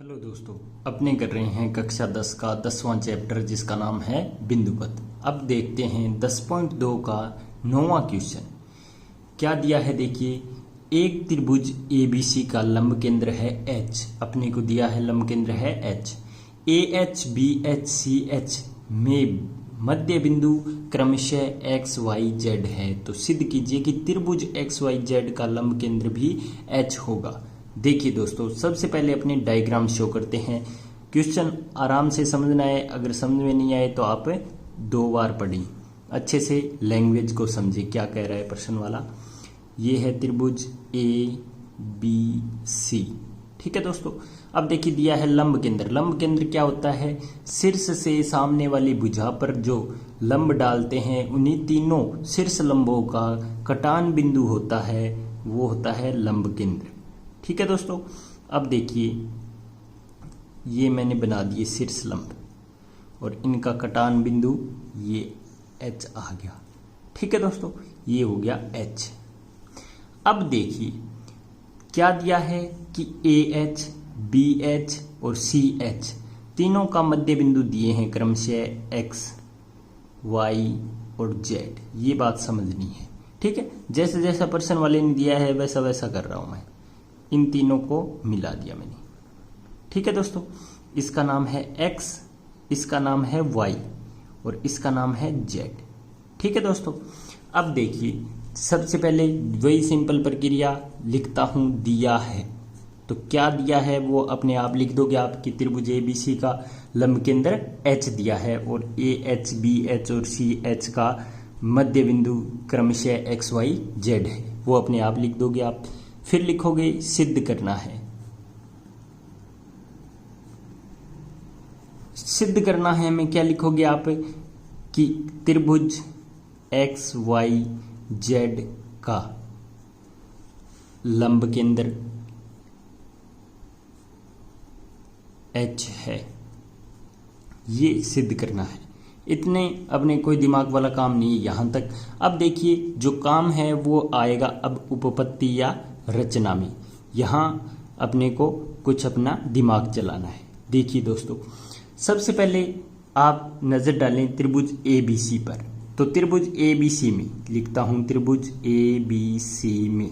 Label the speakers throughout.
Speaker 1: Hello दोस्तों, अपने कर रहे हैं कक्षा 10 का 10वां चैप्टर जिसका नाम है बिंदुपथ। अब देखते हैं 10.2 का 9वां क्वेश्चन। क्या दिया है देखिए, एक त्रिभुज ABC का लंब केंद्र है H। अपने को दिया है लंब केंद्र है H। AH BH CH में मध्य बिंदु क्रमशः XYZ है। तो सिद्ध कीजिए कि त्रिभुज XYZ का लंब केंद्र भी H होगा। देखिए दोस्तों, सबसे पहले अपने डायग्राम शो करते हैं। क्वेश्चन आराम से समझना है, अगर समझ में नहीं आए तो आप 2 बार पढ़िए, अच्छे से लैंग्वेज को समझिए क्या कह रहा है प्रश्न वाला। ये है त्रिभुज ABC, ठीक है दोस्तों। अब देखिए दिया है लंब केंद्र। लंब केंद्र क्या होता है? शीर्ष से सामने वाली भुजा पर जो लंब डालते हैं उन्हीं तीनों शीर्ष लंबों का कटान बिंदु होता है, वो होता है लंब केंद्र, ठीक है दोस्तों। अब देखिए ये मैंने बना दिए शीर्ष लंब और इनका कटान बिंदु ये H आ गया, ठीक है दोस्तों। ये हो गया H। अब देखिए क्या दिया है कि AH BH और CH तीनों का मध्य बिंदु दिए हैं क्रमशः X Y और Z। ये बात समझनी है, ठीक है। जैसे जैसा प्रश्न वाले ने दिया है वैसा वैसा कर रहा हूं मैं, इन तीनों को मिला दिया मैंने, ठीक है दोस्तों। इसका नाम है X, इसका नाम है Y और इसका नाम है Z, ठीक है दोस्तों। अब देखिए सबसे पहले वही सिंपल प्रक्रिया लिखता हूं, दिया है तो क्या दिया है वो अपने आप लिख दोगे आप कि त्रिभुज ABC का लंब केंद्र H दिया है और AH BH और CH का मध्य बिंदु क्रमशः XYZ है, वो अपने आप लिख दोगे आप। फिर लिखोगे सिद्ध करना है। सिद्ध करना है में क्या लिखोगे आप कि त्रिभुज XYZ का लंब केंद्र H है, ये सिद्ध करना है। इतने अपने कोई दिमाग वाला काम नहीं है यहां तक। अब देखिए जो काम है वो आएगा अब उपपत्ति या रचना में। यहां अपने को कुछ अपना दिमाग चलाना है। देखिए दोस्तों, सबसे पहले आप नजर डालें त्रिभुज ABC पर। तो त्रिभुज ABC में लिखता हूं, त्रिभुज ABC में,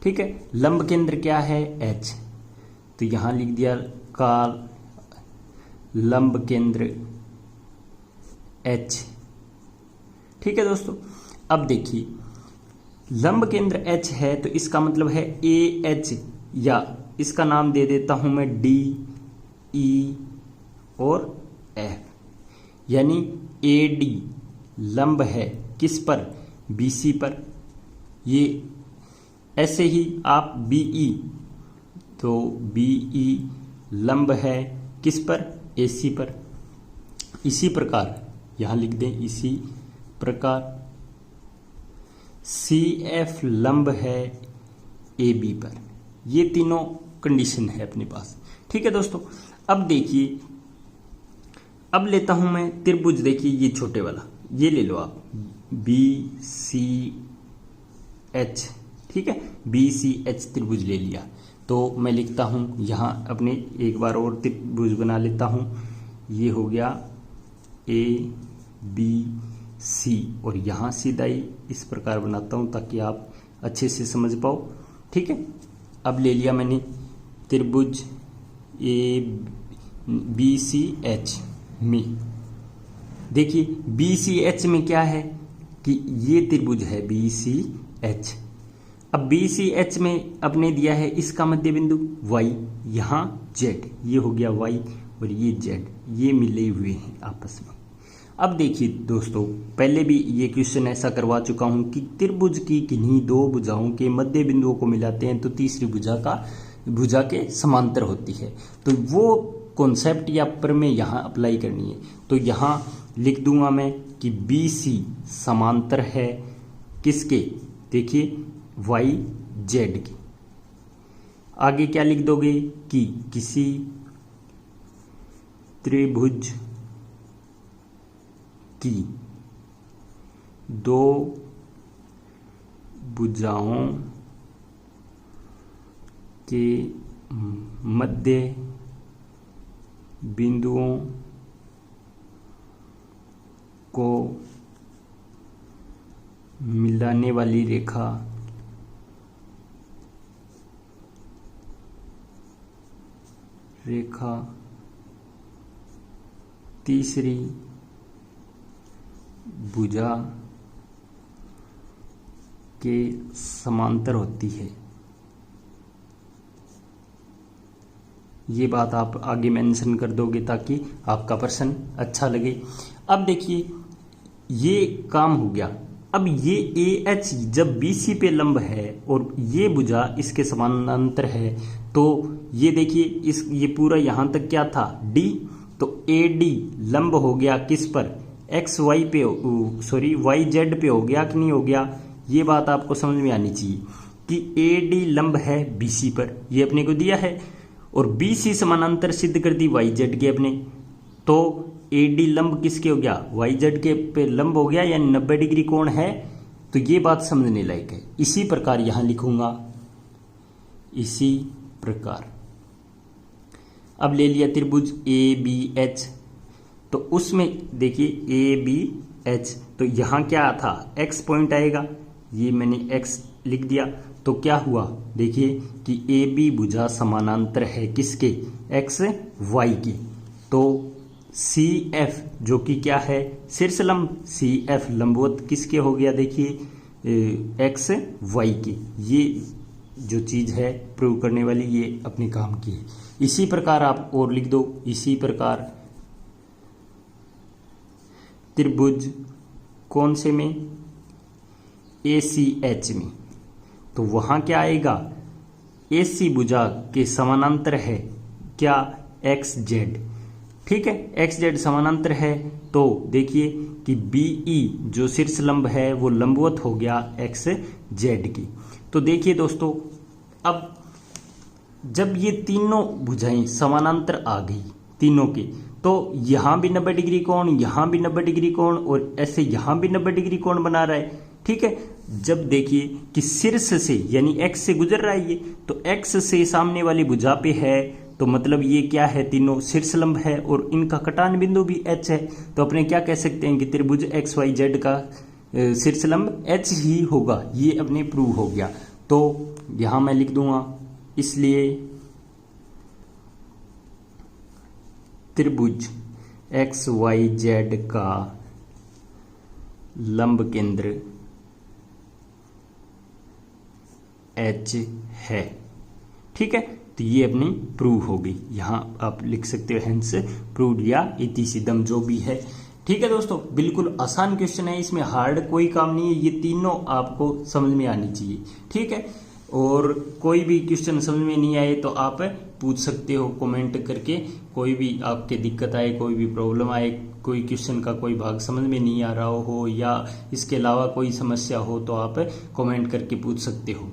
Speaker 1: ठीक है। लंब केंद्र क्या है? H। तो यहां लिख दिया का लंब केंद्र H, ठीक है दोस्तों। अब देखिए लंब केंद्र H है तो इसका मतलब है AH, या इसका नाम दे देता हूं मैं D E और F, यानी AD लंब है किस पर? BC पर। ये ऐसे ही आप BE, तो BE लंब है किस पर? AC पर। इसी प्रकार यहां लिख दें, इसी प्रकार CF लंब है AB पर। ये तीनों कंडीशन है अपने पास, ठीक है दोस्तों। अब देखिए, अब लेता हूं मैं त्रिभुज, देखिए ये छोटे वाला ये ले लो आप, BCH, ठीक है। BCH त्रिभुज ले लिया तो मैं लिखता हूं यहां अपने एक बार और त्रिभुज बना लेता हूं। ये हो गया ABC और यहां सीधा ही इस प्रकार बनाता हूं ताकि आप अच्छे से समझ पाओ, ठीक है। अब ले लिया मैंने त्रिभुज BCH में। देखिए BCH में क्या है कि ये त्रिभुज है BCH। अब BCH में अपने दिया है इसका मध्य बिंदु Y, यहां Z, ये हो गया Y और ये Z, ये मिले हुए हैं आपस में। अब देखिए दोस्तों, पहले भी ये क्वेश्चन ऐसा करवा चुका हूं कि त्रिभुज की किन्हीं दो भुजाओं के मध्य बिंदुओं को मिलाते हैं तो तीसरी भुजा के समांतर होती है। तो वो कॉन्सेप्ट या प्रमेय यहां अप्लाई करनी है। तो यहां लिख दूंगा मैं कि BC समांतर है किसके? देखिए YZ की। आगे क्या लिख दोगे कि किसी त्रिभुज की दो भुजाओं के मध्य बिंदुओं को मिलाने वाली रेखा तीसरी भुजा के समांतर होती है। ये बात आप आगे मेंशन कर दोगे ताकि आपका प्रश्न अच्छा लगे। अब देखिए ये काम हो गया। अब ये AH जब BC पे लंब है और ये भुजा इसके समानांतर है तो ये देखिए ये पूरा यहां तक क्या था D, तो AD लंब हो गया किस पर, XY पे, सॉरी YZ पे हो गया कि नहीं हो गया। ये बात आपको समझ में आनी चाहिए कि AD लंब है BC पर, ये अपने को दिया है, और BC समानांतर सिद्ध कर दी YZ के अपने, तो AD लंब किसके हो गया, YZ के पे लंब हो गया, यानी 90 डिग्री कोण है। तो ये बात समझने लायक है। इसी प्रकार यहां लिखूंगा, इसी प्रकार अब ले लिया त्रिभुज ABH, तो उसमें देखिए ABH, तो यहां क्या था, X पॉइंट आएगा, ये मैंने X लिख दिया। तो क्या हुआ देखिए कि AB भुजा समानांतर है किसके, XY की, तो CF जो कि क्या है, शीर्ष लंब, CF लंबवत किसके हो गया, देखिए XY की। ये जो चीज है प्रूव करने वाली, ये अपने काम की है। इसी प्रकार आप और लिख दो, इसी प्रकार त्रिभुज कौन से में, ACH में, तो वहां क्या आएगा, AC भुजा के समानांतर है क्या, XZ, ठीक है, XZ समानांतर है। तो देखिए कि BE जो शीर्ष लंब है वो लंबवत हो गया XZ की। तो देखिए दोस्तों, अब जब ये तीनों भुजाएं समानांतर आ गई तीनों के, तो यहां भी 90 डिग्री कोण, यहां भी 90 डिग्री कोण, और ऐसे यहां भी 90 डिग्री कोण बना रहा है, ठीक है। जब देखिए कि शीर्ष से यानी X से गुजर रहा है ये, तो X से सामने वाली भुजा पे है, तो मतलब ये क्या है, तीनों शीर्ष लंब है और इनका कटान बिंदु भी H है। तो अपने क्या कह सकते हैं कि त्रिभुज XYZ का शीर्ष लंब H ही होगा, ये अपने प्रूव हो गया। तो यहां मैं लिख दूंगा, इसलिए त्रिभुज XYZ का लंब केंद्र H है, ठीक है। तो ये अपनी प्रूव हो गई, यहां आप लिख सकते हो हेंस प्रूव्ड या इति सिद्धम, जो भी है, ठीक है दोस्तों। बिल्कुल आसान क्वेश्चन है, इसमें हार्ड कोई काम नहीं है, ये तीनों आपको समझ में आनी चाहिए, ठीक है। और कोई भी क्वेश्चन समझ में नहीं आए तो आप पूछ सकते हो कमेंट करके, कोई भी आपके दिक्कत आए, कोई भी प्रॉब्लम आए, कोई क्वेश्चन का कोई भाग समझ में नहीं आ रहा हो या इसके अलावा कोई समस्या हो तो आप कमेंट करके पूछ सकते हो।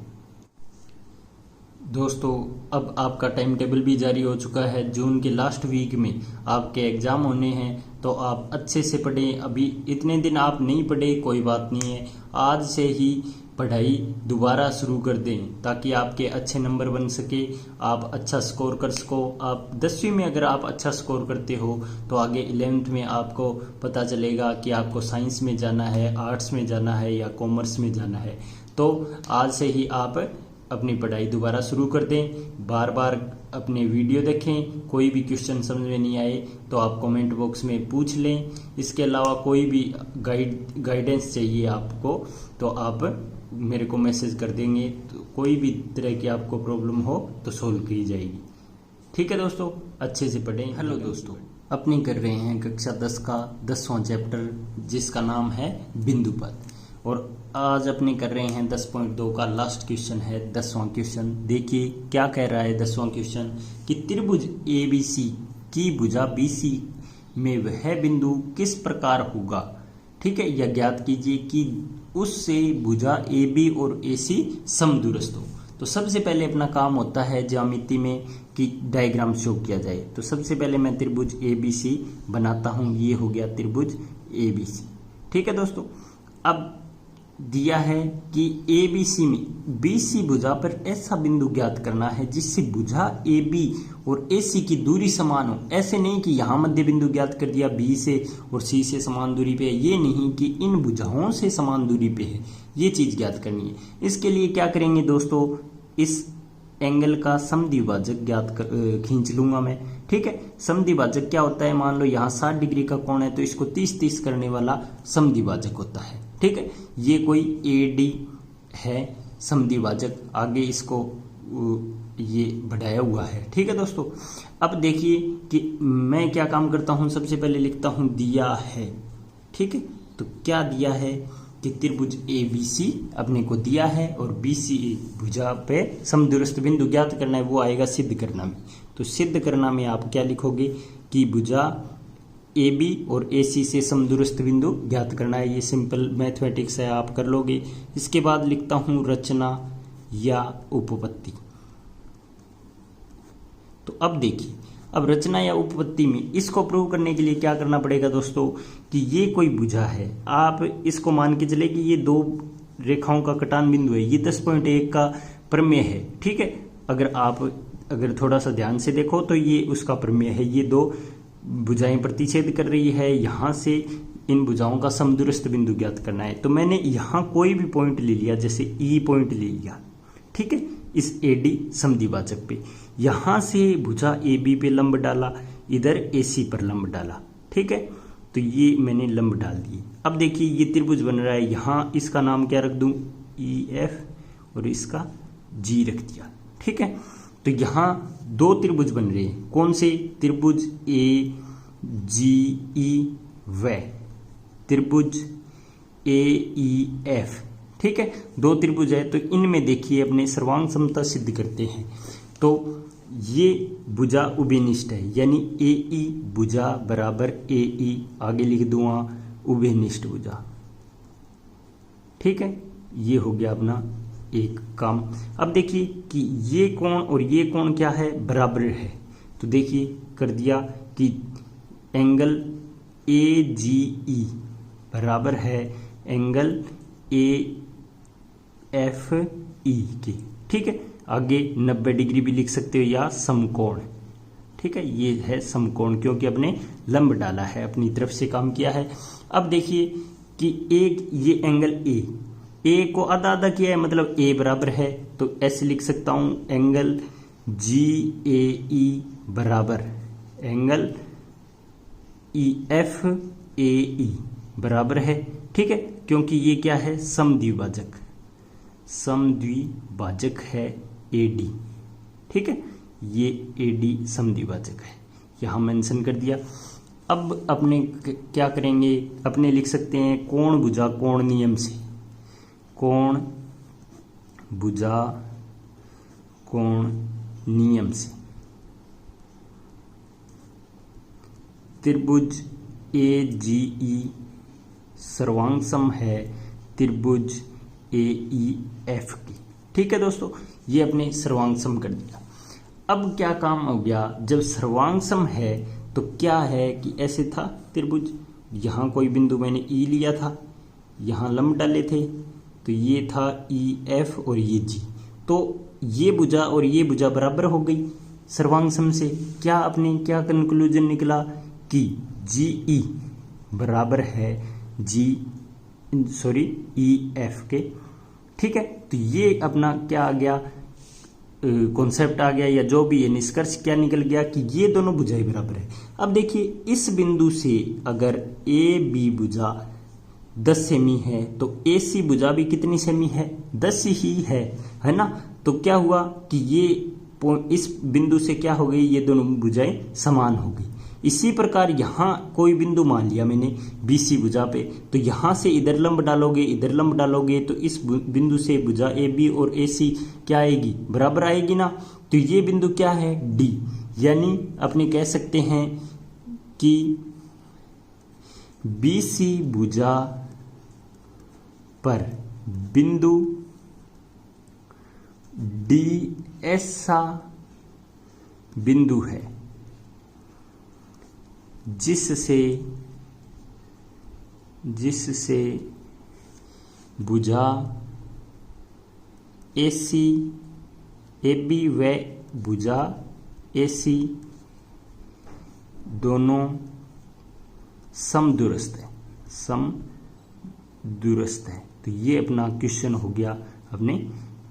Speaker 1: दोस्तों अब आपका टाइम टेबल भी जारी हो चुका है, जून के लास्ट वीक में आपके एग्जाम होने हैं, तो आप अच्छे से पढ़ें। अभी इतने दिन आप नहीं पढ़े कोई बात नहीं है, आज से ही पढ़ाई दोबारा शुरू कर दें ताकि आपके अच्छे नंबर बन सके, आप अच्छा स्कोर कर सको। आप 10वीं में अगर आप अच्छा स्कोर करते हो तो आगे 11th में आपको पता चलेगा कि आपको साइंस में जाना है, आर्ट्स में जाना है या कॉमर्स में जाना है। तो आज से ही आप अपनी पढ़ाई दोबारा शुरू कर दें, बार बार अपने वीडियो देखें, कोई भी क्वेश्चन समझ में नहीं आए तो आप कमेंट बॉक्स में पूछ लें। इसके अलावा कोई भी गाइडेंस चाहिए आपको तो आप मेरे को मैसेज कर देंगे, तो कोई भी तरह की आपको प्रॉब्लम हो तो सोल्व की जाएगी, ठीक है दोस्तों। अच्छे से पढ़ें। हेलो दोस्तों, अपनी कर रहे हैं कक्षा 10 का 10वां चैप्टर जिसका नाम है बिंदुपथ, और आज अपने कर रहे हैं 10.2 का लास्ट क्वेश्चन है 10वां क्वेश्चन। देखिए क्या कह रहा है 10वां क्वेश्चन कि त्रिभुज ABC की भुजा BC में वह बिंदु किस प्रकार होगा, ठीक है। यह ज्ञात कीजिए कि उससे भुजा AB और AC समदूरस्थ हो। तो सबसे पहले अपना काम होता है ज्यामिति में कि डायग्राम शो किया जाए। तो सबसे पहले मैं त्रिभुज ABC बनाता हूं, ये हो गया त्रिभुज ABC, ठीक है दोस्तों। अब दिया है कि ABC में BC भुजा पर ऐसा बिंदु ज्ञात करना है जिससे भुजा AB और AC की दूरी समान हो। ऐसे नहीं कि यहाँ मध्य बिंदु ज्ञात कर दिया B से और C से समान दूरी पे है, ये नहीं कि इन भुजाओं से समान दूरी पे है, ये चीज ज्ञात करनी है। इसके लिए क्या करेंगे दोस्तों, इस एंगल का समद्विभाजक ज्ञात खींच लूंगा मैं। ठीक है, समद्विभाजक क्या होता है, मान लो यहाँ 60 डिग्री का कोण है तो इसको 30-30 करने वाला समद्विभाजक होता है। ठीक है, ये कोई AD है समद्विभाजक, आगे इसको ये बढ़ाया हुआ है। ठीक है दोस्तों, अब देखिए कि मैं क्या काम करता हूं, सबसे पहले लिखता हूं दिया है। ठीक है, तो क्या दिया है कि त्रिभुज ABC अपने को दिया है और BCE भुजा पे समदूरस्थ बिंदु ज्ञात करना है, वो आएगा सिद्ध करना में। तो सिद्ध करना में आप क्या लिखोगे कि भुजा AB और AC से समदूरस्थ बिंदु ज्ञात करना है। ये सिंपल मैथमेटिक्स है, आप कर लोगे। इसके बाद लिखता हूं रचना या उपपत्ति। तो अब देखिए, अब रचना या उपपत्ति में इसको प्रूव करने के लिए क्या करना पड़ेगा दोस्तों, कि ये कोई भुजा है, आप इसको मान के चले कि ये दो रेखाओं का कटान बिंदु है, ये 10.1 का प्रमेय है। ठीक है, अगर थोड़ा सा ध्यान से देखो तो ये उसका प्रमेय है, ये दो भुजाएं प्रतिच्छेद कर रही है, यहां से इन भुजाओं का समदूरस्थ बिंदु ज्ञात करना है। तो मैंने यहां कोई भी पॉइंट ले लिया, जैसे E पॉइंट ले लिया। ठीक है, इस AD समद्विभाजक पे, यहां से भुजा AB पे लंब डाला, इधर AC पर लंब डाला। ठीक है, तो ये मैंने लंब डाल दिए। अब देखिए ये त्रिभुज बन रहा है, यहां इसका नाम क्या रख दूं, EF और इसका G रख दिया। ठीक है, तो यहां दो त्रिभुज बन रहे हैं, कौन से, त्रिभुज AGE व त्रिभुज AEF। ठीक है, दो त्रिभुज है, तो इनमें देखिए अपने सर्वांग समता सिद्ध करते हैं। तो ये भुजा उभयनिष्ठ है, यानी AE भुजा बराबर AE, आगे लिख दूंगा उभयनिष्ठ भुजा। ठीक है, ये हो गया अपना एक काम। अब देखिए कि ये कोण और ये कोण क्या है, बराबर है। तो देखिए कर दिया कि एंगल AGE बराबर है एंगल AFE के। ठीक है, आगे 90 डिग्री भी लिख सकते हो या समकोण। ठीक है, ये है समकोण, क्योंकि अपने लंब डाला है, अपनी तरफ से काम किया है। अब देखिए कि एक ये एंगल A को आधा आधा किया है, मतलब A बराबर है, तो ऐसे लिख सकता हूं एंगल GAE बराबर एंगल EFAE बराबर है। ठीक है, क्योंकि ये क्या है, समद्विभाजक है AD। ठीक है, ये AD समद्विभाजक है, यहां मेंशन कर दिया। अब अपने क्या करेंगे, अपने लिख सकते हैं कोण भुजा कोण नियम से, कोण भुजा कोण नियम से त्रिभुज AGE सर्वांग सम है त्रिभुज AEF की। ठीक है दोस्तों, ये अपने सर्वांग सम कर दिया। अब क्या काम हो गया, जब सर्वांग सम है तो क्या है कि ऐसे था त्रिभुज, यहां कोई बिंदु मैंने E लिया था, यहां लंब डाले थे, तो ये था EF और ये G। तो ये भुजा और ये भुजा बराबर हो गई सर्वांग सम से। क्या अपने क्या कंक्लूजन निकला कि GE बराबर है EF के। ठीक है, तो ये अपना क्या आ गया, कॉन्सेप्ट आ गया, या जो भी है निष्कर्ष क्या निकल गया कि ये दोनों भुजाएं बराबर है। अब देखिए इस बिंदु से अगर AB भुजा 10 सेमी है तो AC भुजा भी कितनी सेमी है, 10 ही है ना। तो क्या हुआ कि ये इस बिंदु से क्या हो गई, ये दोनों भुजाएं समान हो गई। इसी प्रकार यहां कोई बिंदु मान लिया मैंने BC भुजा पे, तो यहां से इधर लंब डालोगे इधर लंब डालोगे, तो इस बिंदु से भुजा AB और AC क्या आएगी, बराबर आएगी ना। तो ये बिंदु क्या है, D, यानी अपने कह सकते हैं कि BC भुजा पर बिंदु D ऐसा बिंदु है जिससे भुजा AC AB व भुजा AC दोनों समदूरस्थ है, समदूरस्थ है। तो ये अपना क्वेश्चन हो गया, हमने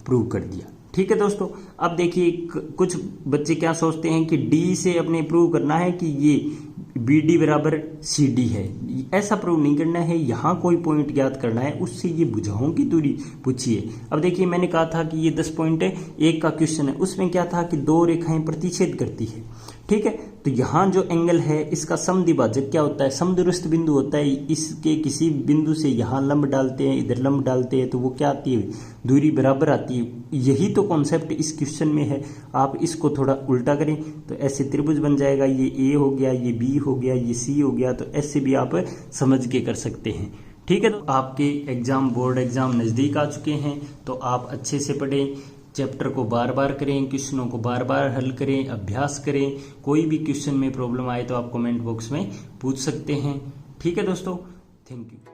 Speaker 1: प्रूव कर दिया। ठीक है दोस्तों, अब देखिए कुछ बच्चे क्या सोचते हैं कि D से अपने प्रूव करना है कि ये BD बराबर CD है। ऐसा प्रूव नहीं करना है, यहाँ कोई पॉइंट ज्ञात करना है, उससे ये भुजाओं की दूरी पूछिए। अब देखिए मैंने कहा था कि ये 10 पॉइंट है, एक का क्वेश्चन है, उसमें क्या था कि 2 रेखाएं प्रतिच्छेद करती है। ठीक है, तो यहाँ जो एंगल है इसका समद्विभाजक क्या होता है, समदूरस्थ बिंदु होता है। इसके किसी बिंदु से यहाँ लंब डालते हैं, इधर लंब डालते हैं, तो वो क्या आती है, दूरी बराबर आती है। यही तो कॉन्सेप्ट इस क्वेश्चन में है। आप इसको थोड़ा उल्टा करें तो ऐसे त्रिभुज बन जाएगा, ये A हो गया, ये B हो गया, ये C हो गया। तो ऐसे भी आप समझ के कर सकते हैं। ठीक है, तो आपके एग्जाम, बोर्ड एग्जाम नज़दीक आ चुके हैं, तो आप अच्छे से पढ़ें, चैप्टर को बार बार करें, क्वेश्चनों को बार बार हल करें, अभ्यास करें। कोई भी क्वेश्चन में प्रॉब्लम आए तो आप कमेंट बॉक्स में पूछ सकते हैं। ठीक है दोस्तों, थैंक यू।